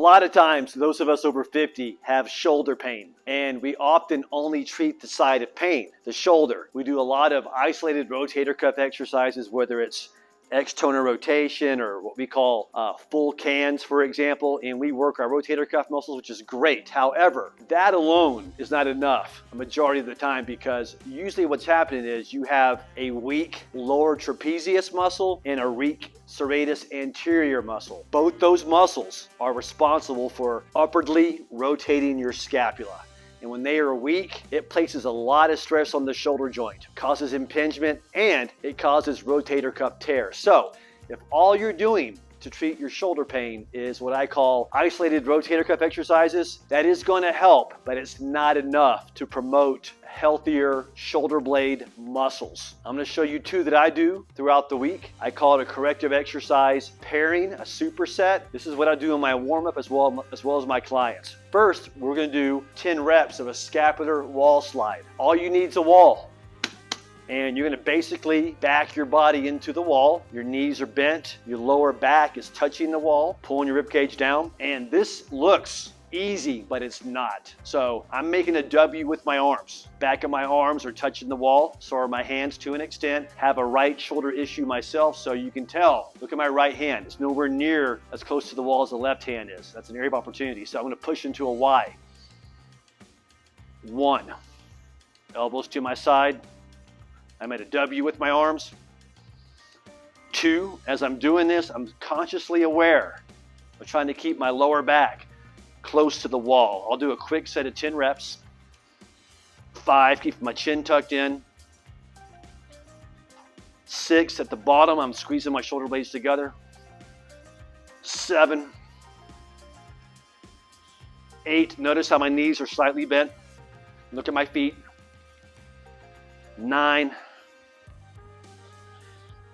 lot of times, those of us over 50 have shoulder pain, and we often only treat the side of pain, the shoulder. We do a lot of isolated rotator cuff exercises, whether it's external rotation or what we call full cans, for example, and we work our rotator cuff muscles, which is great. However, that alone is not enough a majority of the time, because usually what's happening is you have a weak lower trapezius muscle and a weak serratus anterior muscle. Both those muscles are responsible for upwardly rotating your scapula. And when they are weak, it places a lot of stress on the shoulder joint, causes impingement, and it causes rotator cuff tears. So if all you're doing to treat your shoulder pain is what I call isolated rotator cuff exercises, that is going to help, but it's not enough to promote healthier shoulder blade muscles. I'm going to show you two that I do throughout the week. I call it a corrective exercise pairing, a superset. This is what I do in my warm-up as well as my clients. First, we're going to do 10 reps of a scapular wall slide. All you need is a wall. And you're going to basically back your body into the wall. Your knees are bent. Your lower back is touching the wall, pulling your rib cage down. And this looks easy, but it's not. So I'm making a W with my arms. Back of my arms are touching the wall. So are my hands to an extent. Have a right shoulder issue myself, so you can tell. Look at my right hand. It's nowhere near as close to the wall as the left hand is. That's an area of opportunity. So I'm going to push into a Y. 1. Elbows to my side. I'm at a W with my arms. 2, as I'm doing this, I'm consciously aware of trying to keep my lower back close to the wall. I'll do a quick set of 10 reps. 5, keep my chin tucked in. 6, at the bottom, I'm squeezing my shoulder blades together. 7, 8, notice how my knees are slightly bent. Look at my feet. 9,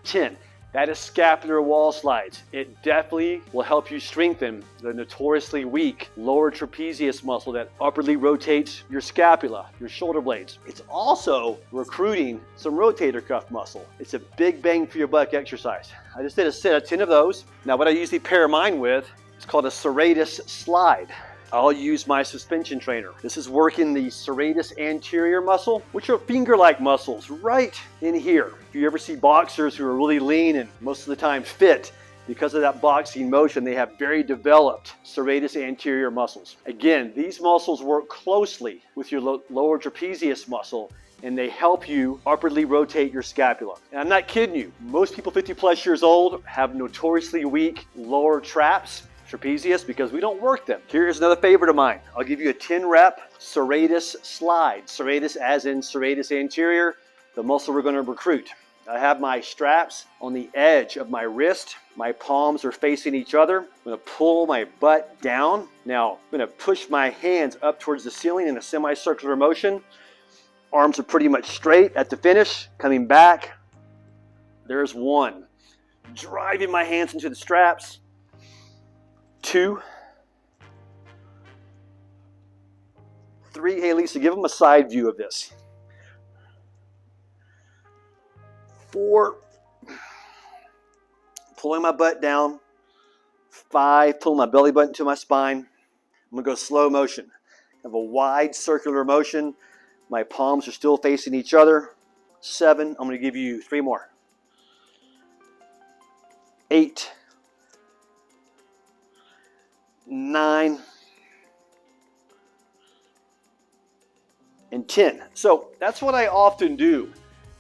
10. That is scapular wall slides. It definitely will help you strengthen the notoriously weak lower trapezius muscle that upwardly rotates your scapula, your shoulder blades. It's also recruiting some rotator cuff muscle. It's a big bang for your buck exercise. I just did a set of 10 of those. Now what I usually pair mine with is called a serratus slide. I'll use my suspension trainer. This is working the serratus anterior muscle, which are finger-like muscles right in here. If you ever see boxers who are really lean and most of the time fit, because of that boxing motion, they have very developed serratus anterior muscles. Again, these muscles work closely with your lower trapezius muscle, and they help you upwardly rotate your scapula. And I'm not kidding you. Most people 50 plus years old have notoriously weak lower traps, trapezius, because we don't work them. Here's another favorite of mine. I'll give you a 10 rep serratus slide. Serratus as in serratus anterior, the muscle we're going to recruit. I have my straps on the edge of my wrist. My palms are facing each other. I'm going to pull my butt down. Now I'm going to push my hands up towards the ceiling in a semicircular motion. Arms are pretty much straight at the finish. Coming back. There's 1. Driving my hands into the straps. 2, 3, hey Lisa, give them a side view of this. 4, pulling my butt down. 5, pulling my belly button to my spine. I'm going to go slow motion. I have a wide circular motion. My palms are still facing each other. 7, I'm going to give you 3 more. 8, 9, and 10. So that's what I often do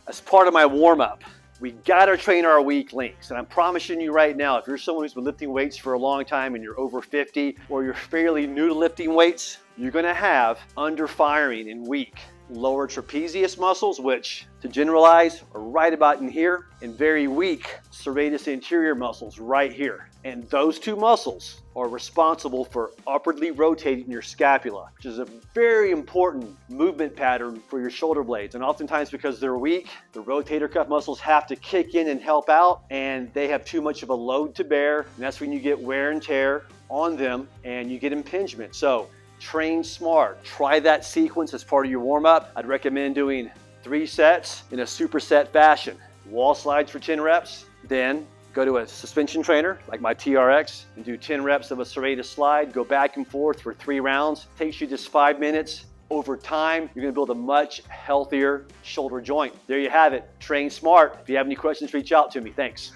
as part of my warm-up. We gotta train our weak links. And I'm promising you right now, if you're someone who's been lifting weights for a long time and you're over 50, or you're fairly new to lifting weights, you're gonna have underfiring and weak lower trapezius muscles, which to generalize are right about in here, and very weak serratus anterior muscles right here. And those two muscles are responsible for upwardly rotating your scapula, which is a very important movement pattern for your shoulder blades. And oftentimes because they're weak, the rotator cuff muscles have to kick in and help out, and they have too much of a load to bear. And that's when you get wear and tear on them and you get impingement. So train smart. Try that sequence as part of your warm-up. I'd recommend doing 3 sets in a superset fashion. Wall slides for 10 reps, then Go to a suspension trainer like my TRX and do 10 reps of a serrated slide. Go back and forth for 3 rounds. Takes you just 5 minutes. Over time, you're gonna build a much healthier shoulder joint. There you have it. Train smart. If you have any questions, reach out to me. Thanks.